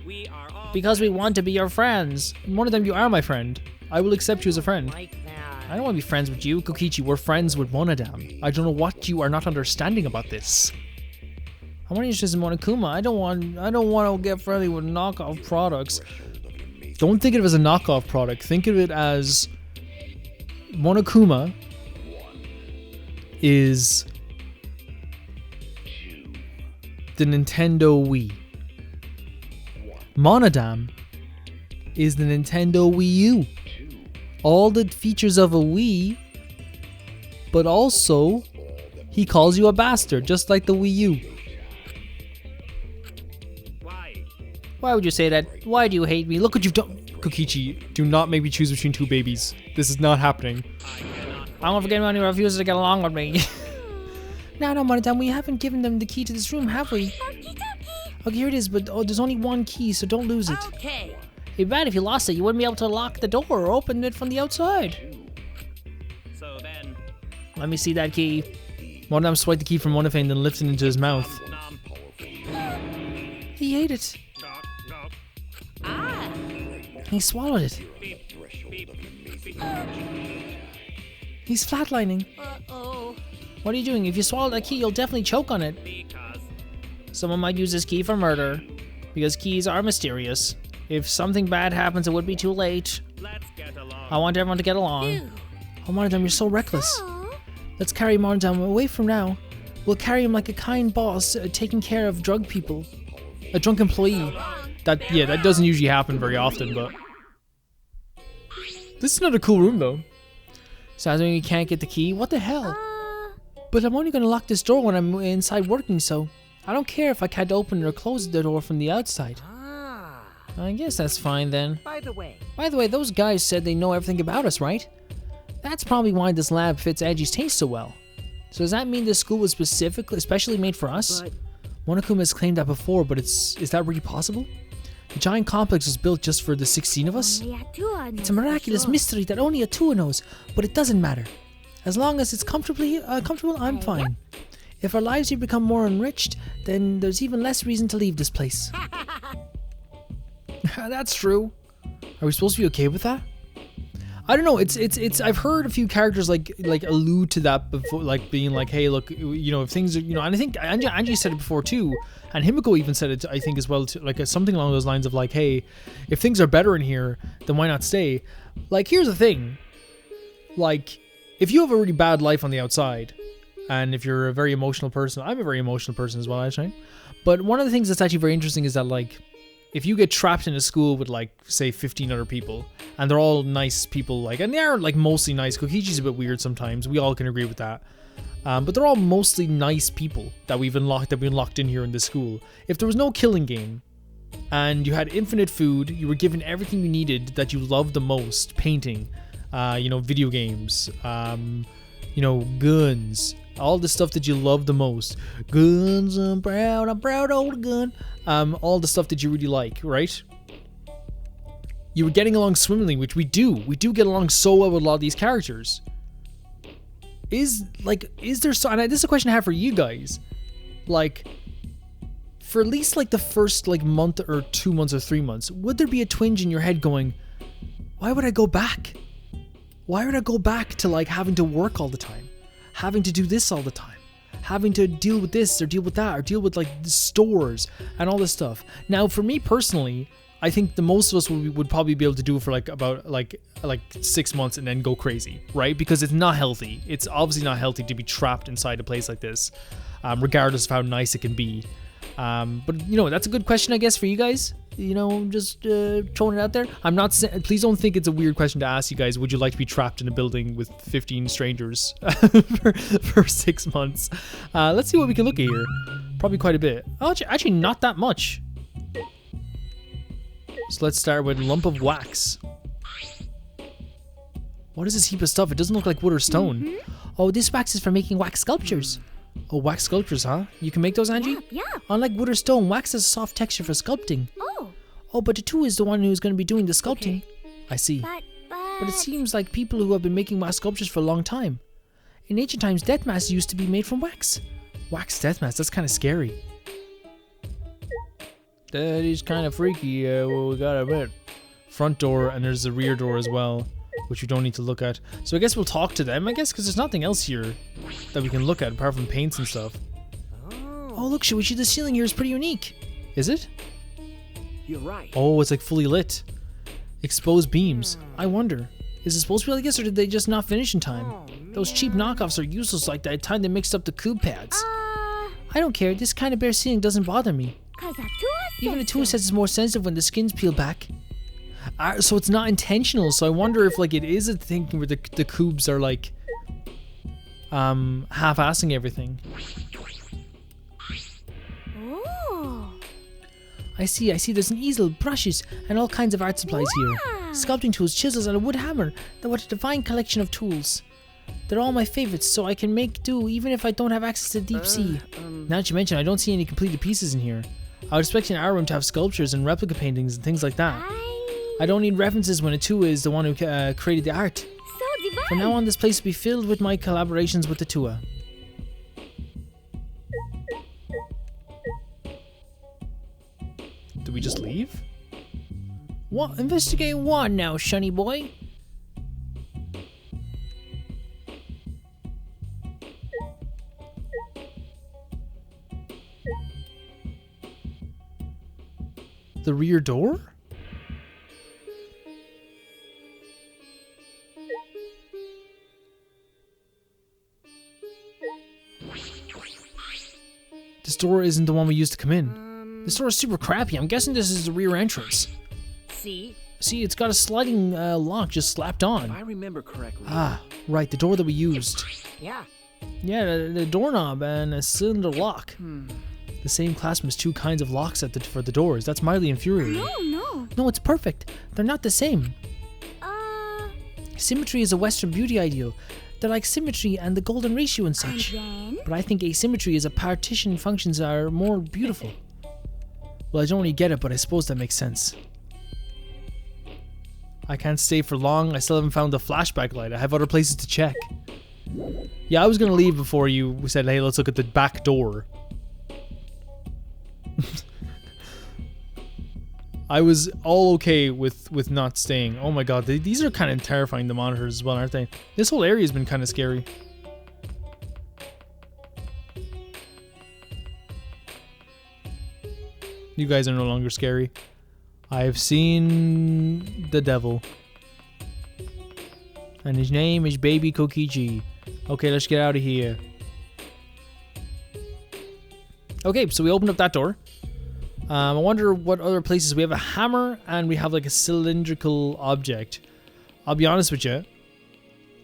We are all Because we want to be your friends. One of them, you are my friend. I will accept you as a friend. Like that. I don't want to be friends with you, Kokichi. We're friends with Monodam. I don't know what you are not understanding about this. I want to use this in Monokuma. I don't want to get friendly with knockoff products. Don't think of it as a knockoff product. Think of it as Monokuma is the Nintendo Wii. Monodam is the Nintendo Wii U. All the features of a Wii, but also he calls you a bastard, just like the Wii U. Why would you say that? Why do you hate me? Look what you've done. Kokichi, do not make me choose between two babies. This is not happening. I won't forget anyone who refuses to get along with me. No, Monodam, we haven't given them the key to this room, have we? Okay, here it is, but there's only one key, so don't lose it. Okay. It'd be bad if you lost it. You wouldn't be able to lock the door or open it from the outside. So then, Let me see that key. Monodam swiped the key from Monofane, then lifted it into his mouth. nom, He ate it. knock, knock, Ah. He swallowed it. beep, beep, beep. He's flatlining. Uh-oh. What are you doing? If you swallow that key, you'll definitely choke on it. Because Someone might use this key for murder. Because keys are mysterious. If something bad happens, it would be too late. let's get along. I want everyone to get along. Oh, Monodam, you're so reckless. Aw, Let's carry Monodam away from now. We'll carry him like a kind boss, taking care of drug people. A drunk employee. That doesn't usually happen very often, but... This is not a cool room, though. So I mean you can't get the key? What the hell? But I'm only gonna lock this door when I'm inside working, so... I don't care if I can't open or close the door from the outside. Ah. I guess that's fine, then. By the way, Those guys said they know everything about us, right? That's probably why this lab fits Angie's taste so well. So does that mean this school was especially made for us? but Monokuma has claimed that before, but is that really possible? The giant complex was built just for the 16 of us? only Atua knows It's a miraculous for sure. mystery that only Atua knows, but it doesn't matter. As long as it's comfortable, I'm fine. If our lives here become more enriched, then there's even less reason to leave this place. That's true. Are we supposed to be okay with that? I don't know. It's. I've heard a few characters like allude to that before, like being like, "Hey, look, you know, if things are, you know," and I think Angie said it before too, and Himiko even said it, I think, as well, to, like something along those lines of like, "Hey, if things are better in here, then why not stay?" Like, here's the thing. Like, if you have a really bad life on the outside, and if you're a very emotional person, I'm a very emotional person as well, actually. But one of the things that's actually very interesting is that, like, if you get trapped in a school with, like, say 15 other people, and they're all nice people, like, and they're like mostly nice. Kokichi's a bit weird sometimes. We all can agree with that. But they're all mostly nice people that we've unlocked in here in this school. If there was no killing game, and you had infinite food, you were given everything you needed that you loved the most, painting, you know, video games, you know, guns, all the stuff that you love the most. Guns, I'm proud old gun. All the stuff that you really like, right? You were getting along swimmingly, which we do. We do get along so well with a lot of these characters. is there so, and this is a question I have for you guys, like, for at least like the first like month or 2 months or 3 months, would there be a twinge in your head going, why would I go back? Why would I go back to like having to work all the time, having to do this all the time, having to deal with this or deal with that or deal with like the stores and all this stuff? Now, for me personally, I think the most of us would probably be able to do it for like about like 6 months and then go crazy, right? Because it's not healthy. It's obviously not healthy to be trapped inside a place like this, regardless of how nice it can be. But you know, that's a good question, I guess, for you guys. You know, just throwing it out there. I'm not saying, please don't think it's a weird question to ask you guys. Would you like to be trapped in a building with 15 strangers for 6 months? Let's see what we can look at here. Probably quite a bit. Oh, actually not that much. So let's start with lump of wax. What is this heap of stuff? It doesn't look like wood or stone. Oh, this wax is for making wax sculptures. Oh, wax sculptures, huh? You can make those, Angie? Yeah. Unlike wood or stone, wax has a soft texture for sculpting. Oh, Oh, but the two is the one who's going to be doing the sculpting. I see. But it seems like people who have been making wax sculptures for a long time. In ancient times, death masks used to be made from wax. Wax death mask, that's kind of scary. That is kind of freaky, well, we gotta admit. Front door, and there's the rear door as well, which we don't need to look at. So I guess we'll talk to them, I guess, because there's nothing else here that we can look at apart from paints and stuff. Oh, look, Shuichi, the ceiling here is pretty unique. Is it? You're right. Oh, it's like fully lit. Exposed beams. I wonder, is it supposed to be like this, or did they just not finish in time? Those cheap knockoffs are useless like that time they mixed up the cube pads. uh, I don't care, this kind of bare ceiling doesn't bother me. cause Atua Even a said tool so. says it's more sensitive when the skin's peel back. So it's not intentional, so I wonder if like it is a thing where the cubes are like half-assing everything. Oh, I see, there's an easel, brushes, and all kinds of art supplies here. Wow. Sculpting tools, chisels, and a wood hammer. What a divine collection of tools. They're all my favorites, so I can make do even if I don't have access to the deep sea. Now that you mention, I don't see any completed pieces in here. I was expecting our room to have sculptures and replica paintings and things like that. I don't need references when Atua is the one who created the art. so divine. From now on, this place will be filled with my collaborations with Atua. Do we just leave? What? Investigate what now, shunny boy? The rear door? This door isn't the one we used to come in. This door is super crappy. I'm guessing this is the rear entrance. See, See, it's got a sliding lock just slapped if on. I remember correctly. Ah, right, the door that we used. Yeah. Yeah, the doorknob and a cylinder lock. The same clasp as two kinds of locks for the doors. That's mildly infuriating. No. No, it's perfect. They're not the same. Symmetry is a Western beauty ideal. They're like symmetry and the golden ratio and such. Then But I think asymmetry as a partition functions are more beautiful. Well, I don't really get it, but I suppose that makes sense. I can't stay for long. I still haven't found the flashback light. I have other places to check. Yeah, I was gonna leave before you said, hey, let's look at the back door. I was all okay with not staying. Oh my god, these are kind of terrifying, the monitors as well, aren't they? This whole area has been kind of scary. You guys are no longer scary. I have seen the devil. And his name is Baby Cookie G. Okay, let's get out of here. Okay, so we opened up that door. I wonder what other places. We have a hammer and we have like a cylindrical object. I'll be honest with you.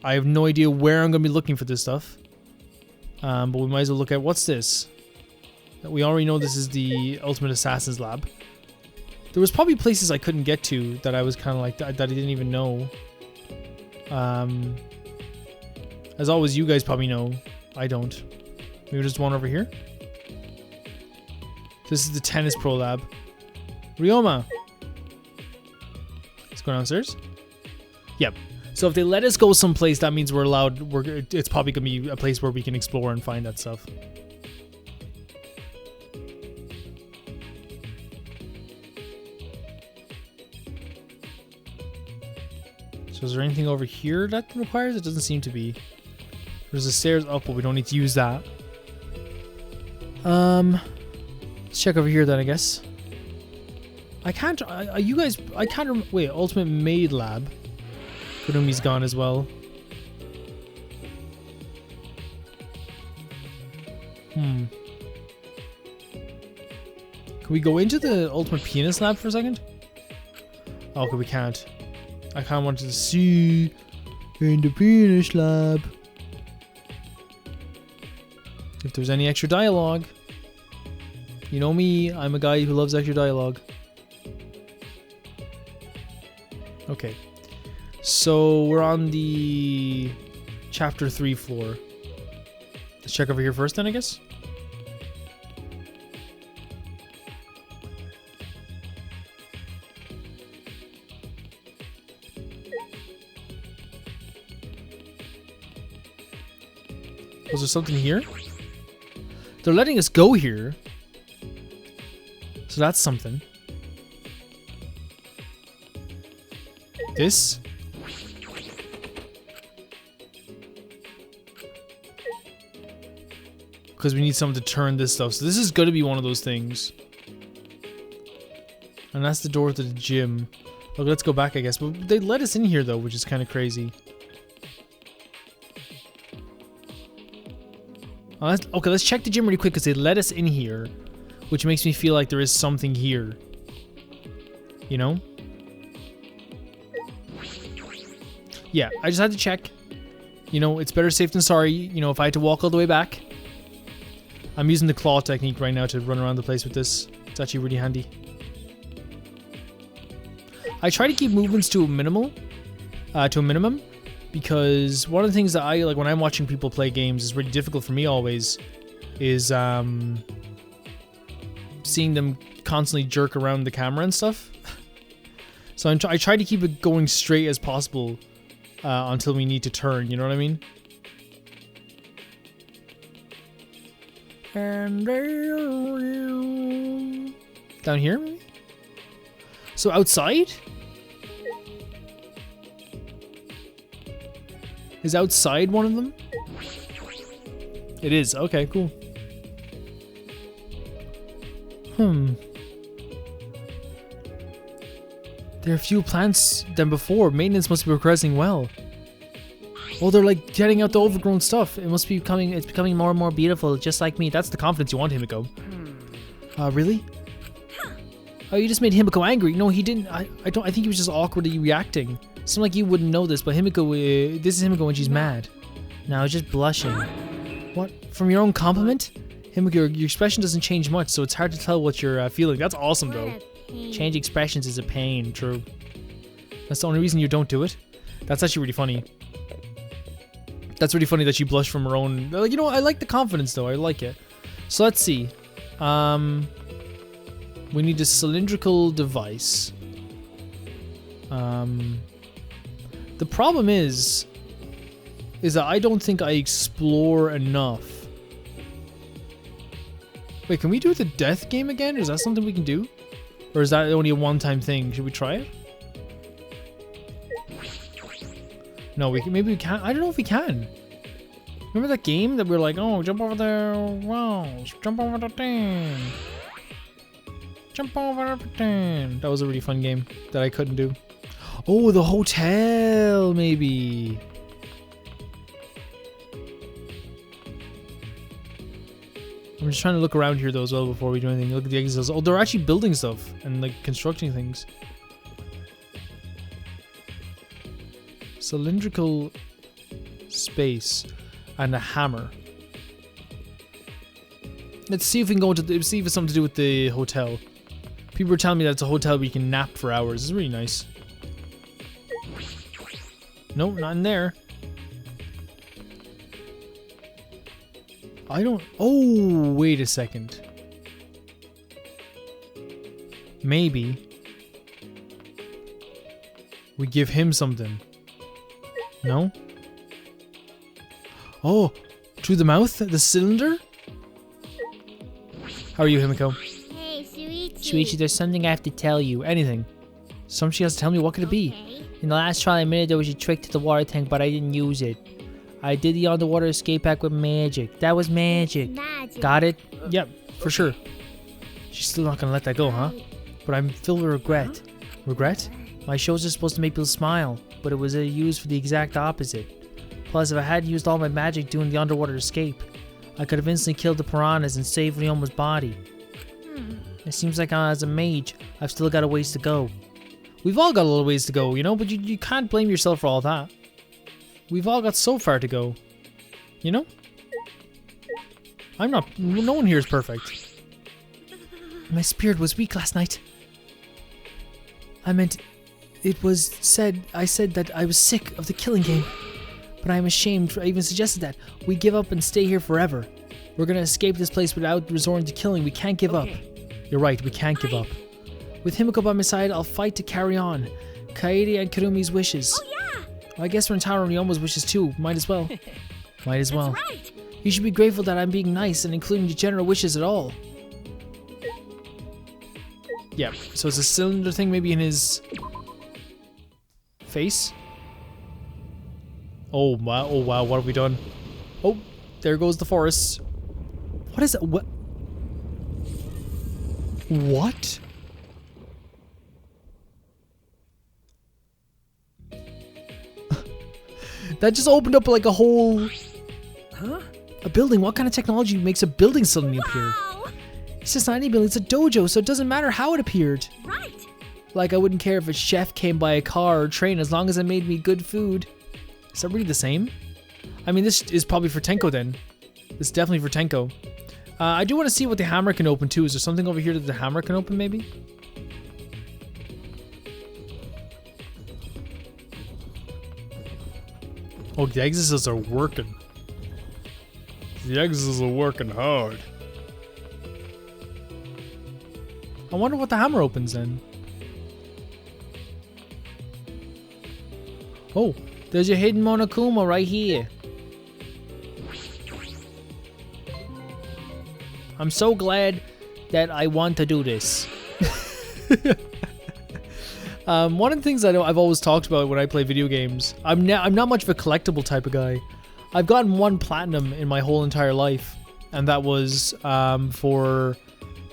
I have no idea where I'm going to be looking for this stuff. But we might as well look at, what's this? We already know this is the Ultimate Assassin's Lab. There was probably places I couldn't get to that I was kind of like, that I didn't even know. As always, you guys probably know. I don't. Maybe there's one over here? This is the Tennis Pro Lab. Ryoma! Let's go downstairs. Yep. So So if they let us go someplace, that means we're allowed. It's probably gonna be a place where we can explore and find that stuff. So is there anything over here that requires? It doesn't seem to be. There's the stairs up, but we don't need to use that. Let's check over here then, I guess. I can't. You guys. I can't. Wait. Ultimate Maid Lab. Kurumi's gone as well. Can we go into the Ultimate Pianist Lab for a second? Oh, okay, we can't. I kind of wanted to see in the Pianist Lab if there's any extra dialogue. You know me, I'm a guy who loves extra dialogue. Okay. So we're on the chapter 3 floor. Let's check over here first then, I guess. Was there something here? They're letting us go here. So that's something. This? Because we need someone to turn this stuff. So this is going to be one of those things. And that's the door to the gym. Okay, let's go back, I guess. But they let us in here, though, which is kind of crazy. Okay, let's check the gym really quick because they let us in here, which makes me feel like there is something here. You know? Yeah, I just had to check. You know, it's better safe than sorry. You know, if I had to walk all the way back. I'm using the claw technique right now to run around the place with this. It's actually really handy. I try to keep movements to a minimum, because one of the things that I like when I'm watching people play games is really difficult for me always is seeing them constantly jerk around the camera and stuff. So I try to keep it going straight as possible until we need to turn, you know what I mean? And down here, maybe? So outside? Is outside one of them? It is. Okay, cool. There are fewer plants than before. Maintenance must be progressing well. Oh, they're like getting out the overgrown stuff. It must be becoming. It's becoming more and more beautiful, just like me. That's the confidence you want Himiko. Really? Oh, you just made Himiko angry. No, he didn't. I think he was just awkwardly reacting. Seems like you wouldn't know this, but Himiko, this is Himiko when she's mad. Now, just blushing. What? From your own compliment? Himiko, your expression doesn't change much, so it's hard to tell what you're feeling. That's awesome, though. Change expressions is a pain, true. That's the only reason you don't do it? That's actually really funny. That's really funny that she blushed from her own... Like, you know what? I like the confidence, though. I like it. So, let's see. We need a cylindrical device. The problem is that I don't think I explore enough. Wait, can we do the death game again? Is that something we can do? Or is that only a one-time thing? Should we try it? No, maybe we can't. I don't know if we can. Remember that game that we were like, oh, jump over the walls, jump over the thing. Jump over the thing. That was a really fun game that I couldn't do. Oh, the hotel, maybe. I'm just trying to look around here though as well before we do anything. Look at the exits. Oh, they're actually building stuff and like constructing things. Cylindrical space and a hammer. Let's see if we can go to see if it's something to do with the hotel. People were telling me that it's a hotel where you can nap for hours. It's really nice. Nope, not in there. I don't... Oh, wait a second. Maybe we give him something. No? Oh, through the mouth? The cylinder? How are you, Himiko? Hey, Shuichi. Shuichi, there's something I have to tell you. Anything. Something she has to tell me. What could it be? Okay. In the last trial I admitted there was a trick to the water tank, but I didn't use it. I did the underwater escape pack with magic. That was magic. Magic. Got it? Yep, for sure. She's still not gonna let that go, huh? But I'm filled with regret. Regret? My shows are supposed to make people smile, but it was used for the exact opposite. Plus, if I hadn't used all my magic doing the underwater escape, I could have instantly killed the piranhas and saved Ryoma's body. It seems like as a mage, I've still got a ways to go. We've all got a little ways to go, you know, but you can't blame yourself for all that. We've all got so far to go. You know? No one here is perfect. My spirit was weak last night. I said that I was sick of the killing game. But I am ashamed I even suggested that. We give up and stay here forever. We're gonna escape this place without resorting to killing. We can't give up. You're right, we can't give up. With Himiko by my side, I'll fight to carry on. Kaede and Kurumi's wishes. Oh, yeah. Well, I guess Rentaro and Ryoma's wishes too. Might as well. Might as well. Right. You should be grateful that I'm being nice and including degenerate wishes at all. Yeah, so it's a cylinder thing maybe in his face. Oh wow, what have we done? Oh, there goes the forest. What is that? What? What? That just opened up like a whole... Huh? A building. What kind of technology makes a building suddenly appear? Wow. It's just not any building, it's a dojo, so it doesn't matter how it appeared. Right. Like, I wouldn't care if a chef came by a car or train as long as it made me good food. Is that really the same? I mean, this is probably for Tenko then. This is definitely for Tenko. I do want to see what the hammer can open too. Is there something over here that the hammer can open maybe? Oh, the exorcists are working. The exorcists are working hard. I wonder what the hammer opens then. Oh, there's your hidden Monokuma right here. I'm so glad that I want to do this. One of the things I've always talked about when I play video games, I'm not much of a collectible type of guy. I've gotten one platinum in my whole entire life, and that was for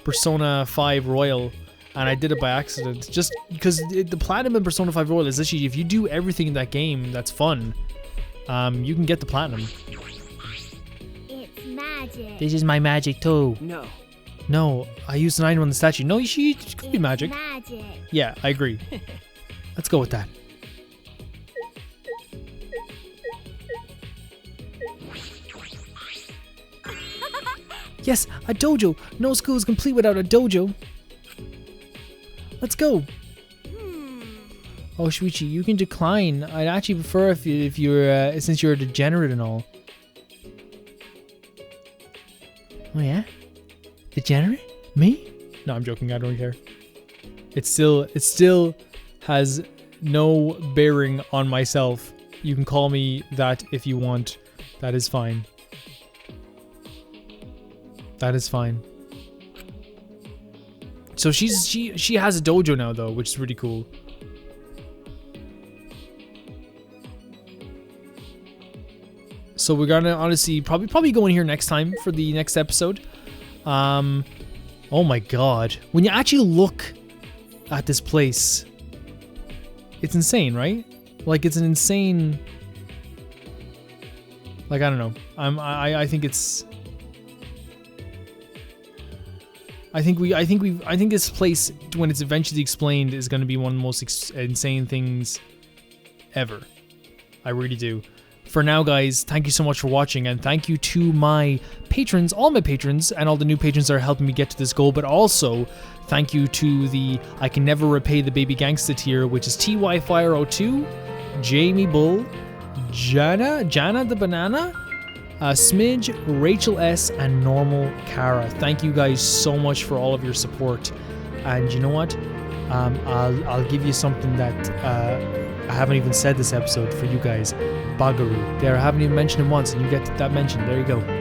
Persona 5 Royal, and I did it by accident. Just because the platinum in Persona 5 Royal is literally, if you do everything in that game that's fun, you can get the platinum. It's magic. This is my magic too. No. No, I used an item on the statue. No, it could be magic. Magic. Yeah, I agree. Let's go with that. Yes, a dojo. No school is complete without a dojo. Let's go. Oh, Shuichi, you can decline. I'd actually prefer if you're since you're a degenerate and all. Oh yeah? Degenerate? Me? No, I'm joking. I don't care. It still has no bearing on myself. You can call me that if you want. That is fine. That is fine. So she has a dojo now though, which is really cool. So we're gonna honestly probably go in here next time for the next episode. Oh my god. When you actually look at this place, it's insane, right? Like it's an insane, like I don't know. I think it's I think this place, when it's eventually explained, is going to be one of the most insane things ever. I really do. For now, guys, thank you so much for watching, and thank you to my patrons, all my patrons, and all the new patrons that are helping me get to this goal, but also thank you to the I Can Never Repay the Baby Gangsta tier, which is TY-Fire02, Jamie Bull, Jana the Banana, Smidge, Rachel S, and Normal Kara. Thank you guys so much for all of your support. And you know what? I'll give you something that I haven't even said this episode for you guys. Bagaru. There, I haven't even mentioned him once, and you get that mention. There you go.